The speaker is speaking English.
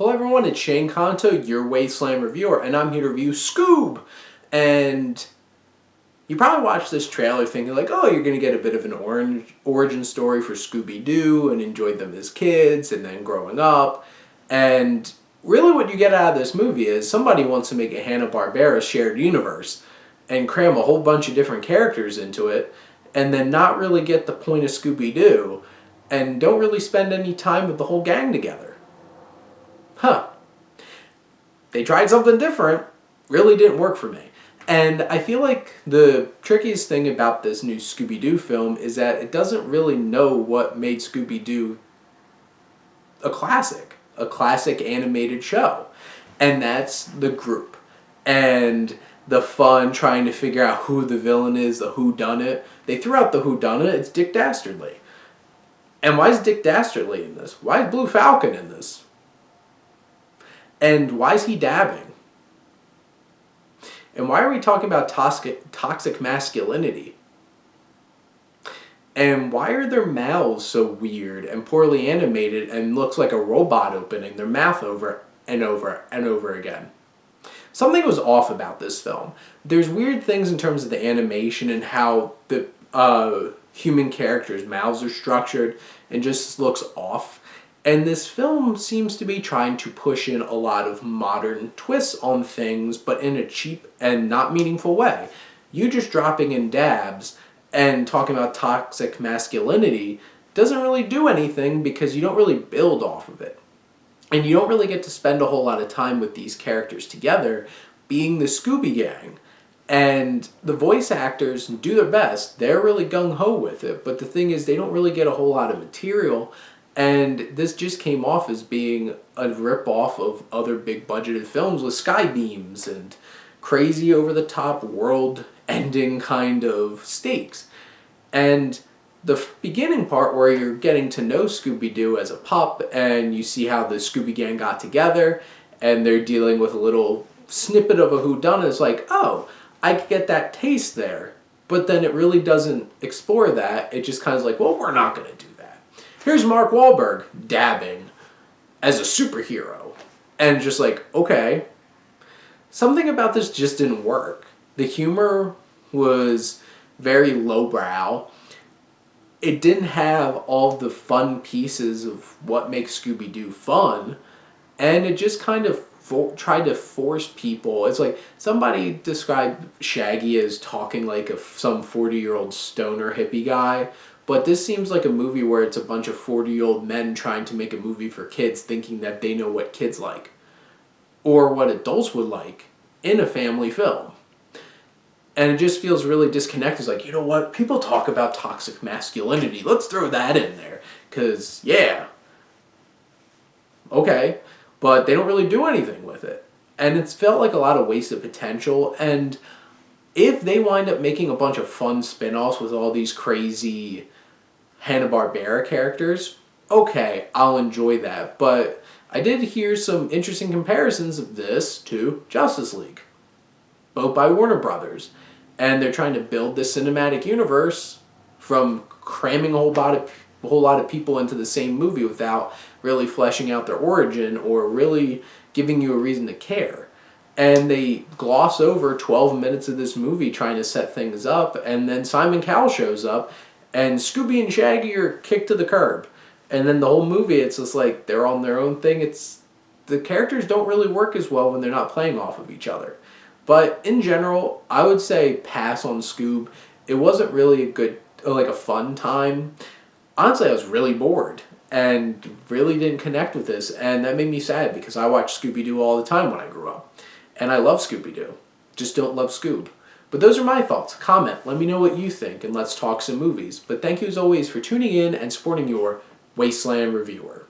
Hello everyone, it's Shane Kanto, your Wasteland reviewer, and I'm here to review Scoob. And you probably watched this trailer thinking like, oh, you're going to get a bit of an origin story for Scooby-Doo and enjoyed them as kids and then growing up. And really what you get out of this movie is somebody wants to make a Hanna Barbera shared universe and cram a whole bunch of different characters into it and then not really get the point of Scooby-Doo and don't really spend any time with the whole gang together. Huh. They tried something different. Really didn't work for me. And I feel like the trickiest thing about this new Scooby-Doo film is that it doesn't really know what made Scooby-Doo a classic animated show. And that's the group. And the fun trying to figure out who the villain is, the whodunit. They threw out the whodunit, it's Dick Dastardly. And why is Dick Dastardly in this? Why is Blue Falcon in this? And why is he dabbing? And why are we talking about toxic masculinity? And why are their mouths so weird and poorly animated and looks like a robot opening their mouth over and over and over again? Something was off about this film. There's weird things in terms of the animation and how the human characters' mouths are structured and just looks off. And this film seems to be trying to push in a lot of modern twists on things, but in a cheap and not meaningful way. You just dropping in dabs and talking about toxic masculinity doesn't really do anything because you don't really build off of it. And you don't really get to spend a whole lot of time with these characters together being the Scooby Gang. And the voice actors do their best. They're really gung-ho with it. But the thing is, they don't really get a whole lot of material. And this just came off as being a rip-off of other big-budgeted films with sky beams and crazy over-the-top world-ending kind of stakes. And the beginning part where you're getting to know Scooby-Doo as a pup and you see how the Scooby Gang got together and they're dealing with a little snippet of a whodunit, it's like, oh, I could get that taste there. But then it really doesn't explore that. It just kind of like, well, we're not going to do that. Here's Mark Wahlberg dabbing as a superhero. And just like, okay. Something about this just didn't work. The humor was very lowbrow. It didn't have all the fun pieces of what makes Scooby-Doo fun. And it just kind of tried to force people. It's like somebody described Shaggy as talking like some 40-year-old stoner hippie guy. But this seems like a movie where it's a bunch of 40-year-old men trying to make a movie for kids thinking that they know what kids like. Or what adults would like in a family film. And it just feels really disconnected. It's like, you know what? People talk about toxic masculinity. Let's throw that in there. Because, yeah. Okay. But they don't really do anything with it. And it's felt like a lot of wasted potential. And if they wind up making a bunch of fun spin-offs with all these crazy Hanna Barbera characters, okay, I'll enjoy that. But I did hear some interesting comparisons of this to Justice League, both by Warner Brothers. And they're trying to build this cinematic universe from cramming a whole lot of people into the same movie without really fleshing out their origin or really giving you a reason to care. And they gloss over 12 minutes of this movie trying to set things up, and then Simon Cowell shows up, and Scooby and Shaggy are kicked to the curb. And then the whole movie, it's just like they're on their own thing. The characters don't really work as well when they're not playing off of each other. But in general, I would say pass on Scoob. It wasn't really a fun time. Honestly, I was really bored and really didn't connect with this, and that made me sad because I watched Scooby-Doo all the time when I grew up. And I love Scooby-Doo. Just don't love Scoob. But those are my thoughts. Comment. Let me know what you think, and let's talk some movies. But thank you as always for tuning in and supporting your Wasteland reviewer.